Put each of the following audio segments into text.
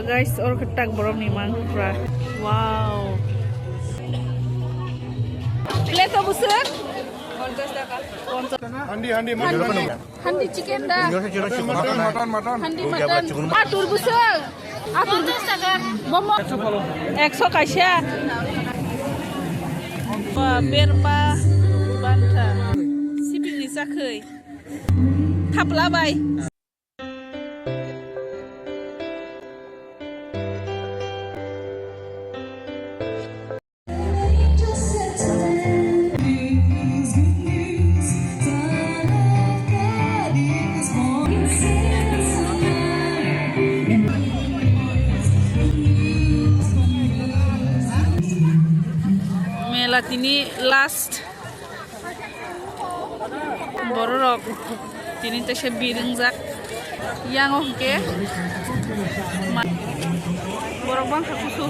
guys, or ketak borom ni mang pra. Wow. Plate apa busuk? 50 টাকা। Handi chicken dah. Handi mutton. Atur busuk. Atur 50 টাকা। Bomo. 100 kaisa. Wah, berpa banta. Siping ni sakai. Thap labai. Tini last borok tini tese bireng jak yang oke borok bang kakusu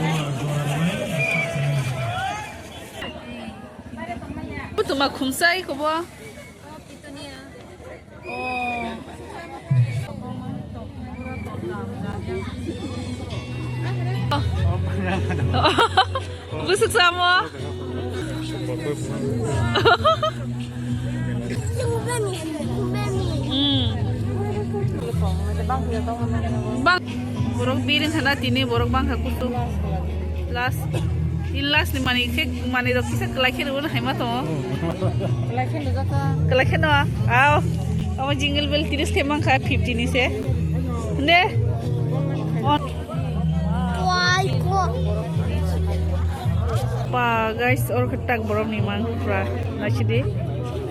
betul mah kumsai kobo busuk sama bang borok birin sana tini borok bang hakutu last ni mani dok kisa kelakhin udah hemat toh kelakhin doa aw kamu jingle bell tiris kemang kah 50 ni se ne pa guys or ketak borom ni mang pra nasi di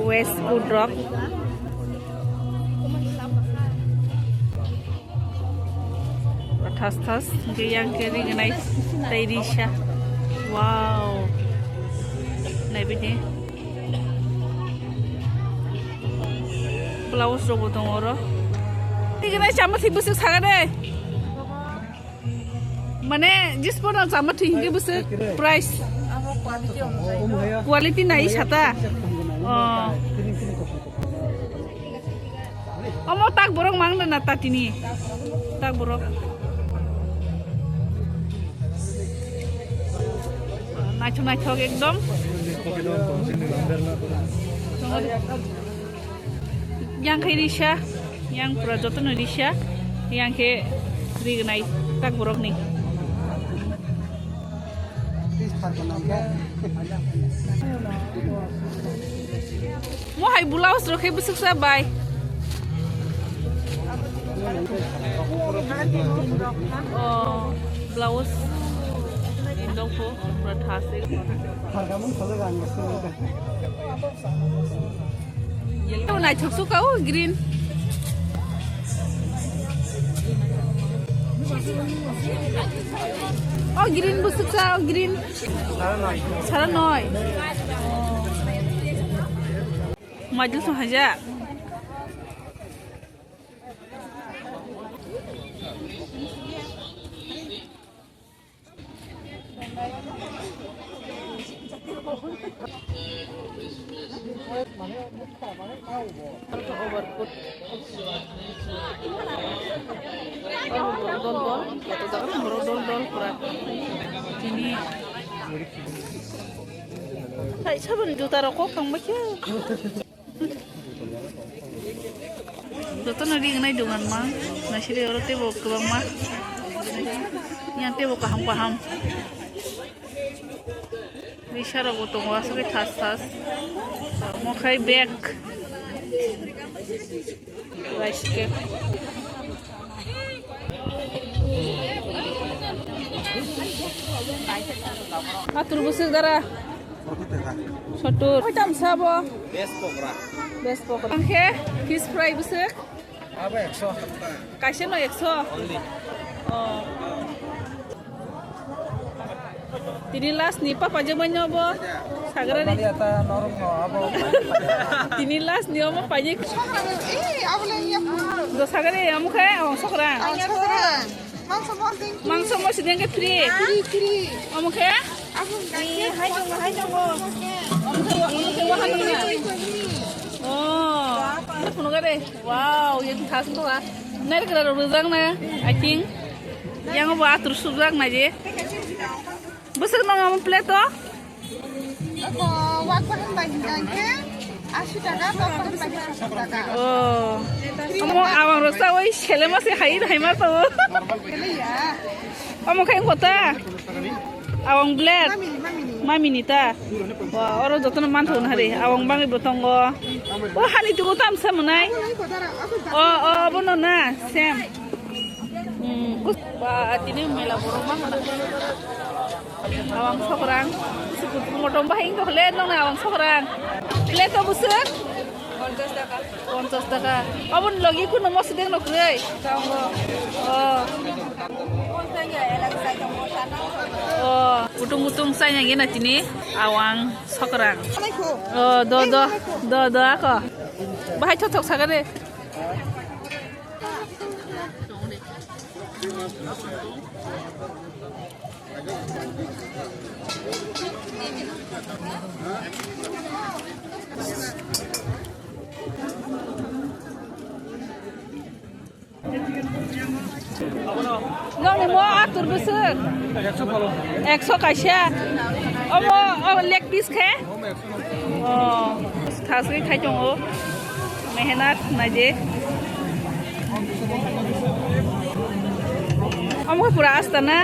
West Food Rock tas yang kiri genai Tairisha wow nai bini blouse robot oro ini genai sama busuk sangat deh mana jispon sama tinggi busuk price quality naik sata mau tak borong mang dan nata tini tak borong nacho ekdom yang ke Risha yang prajoto Risha yang ke rignai tak borok nih mau hai blouse roke busuk sabai oh blouse indong po prathasik yellow na chuksu kau green oh green busuk sa green sara noy majul so haja overcoat dol pura ini hai sabun juta rokok kang baca Doto nari ngenai dengan mang nasi dia orang tebok ke bang mah yang tebok paham Bishara gotong wasu ke tas mau kai bag rice cake atur busuk dara sotur macam sabo best pokra oke fish fry busuk apa 100 kaisa no 100 oh tini las nipa pajak banyak bo sagara ni tini las ni omo pajak do sagara ya muka oh sokra mangso mo sedang ke free omo kaya hai jong omo ke wahan ni oh puno gade wow yang khas tu ah nai kira rozang na I think yang apa atur subak naje besar nang plate to Ako, wag pa rin bagay. 80 টাকা, wag pa rin bagay 70 টাকা. oh amo awang rosa oi chele ma se hai ma to Kaya ya. amo khain kota awang blade Mamili. mami nita wa oro jotno man thon hare awang bangi botongo o hani tu tam samunai Ay, ko dara, ako oh bono na sem ba tini mela borong bang awang sokrang sikut motong bahing ko le nong awang sokrang le to busuk 50 টাকা 50 টাকা abun logi kuno mos deng no krei tango oh utung sai yang gina tini awang sokrang Alayko. oh do ako bahai chotok sagare Nong ni mo atur besar 100 kaisa omo leg piece khe oh khas ke khai jong o mehnat naje omo pura asta na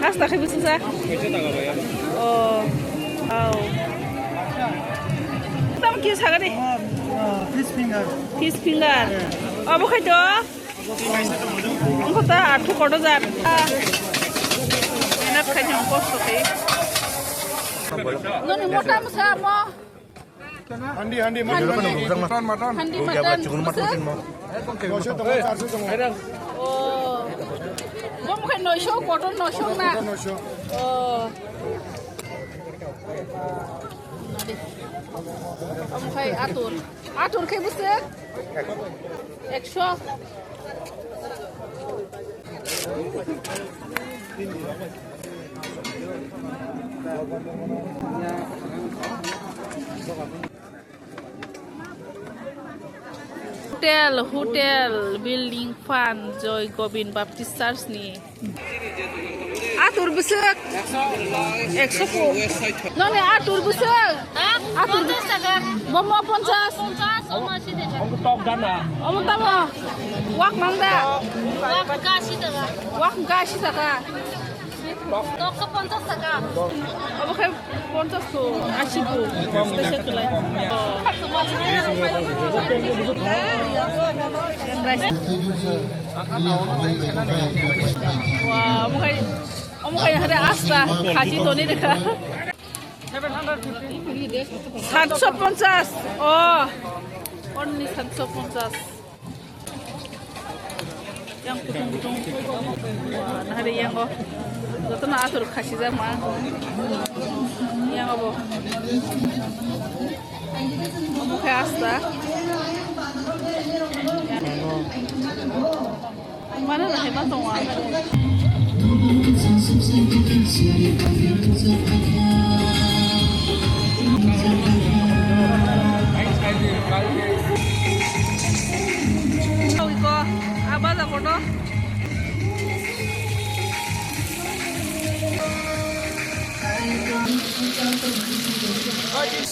asta khai bisu sa oh au tam ki sagare fish finger omo khai to Angkota aku kodo jar. Enak kayaknya kosto sih. Noni motam sama. Handi matan. Handi matan. Oh. Kamu kan noisho, kotor noisho na. Oh. Kamu kayak atur kayak busuk. 100. Hotel building fund Joy Gobind Baptist Church ni atur besek 100 none atur besek atur 50 টাকা momo 50 Ông tôm đan à? Om tama wak mangda Wak kasih dah. wak gashi taka Tok ke 50 টাকা. Om khay 50 ko ashibu special tulay Wah, om kay hada asta haji to ni dekha 750 oh only 750 yang putung-putung wah nah ada yang oh itu na atur kasih sama yang apa kamu kayak asta mana lah hebat tuh apa dah foto? Order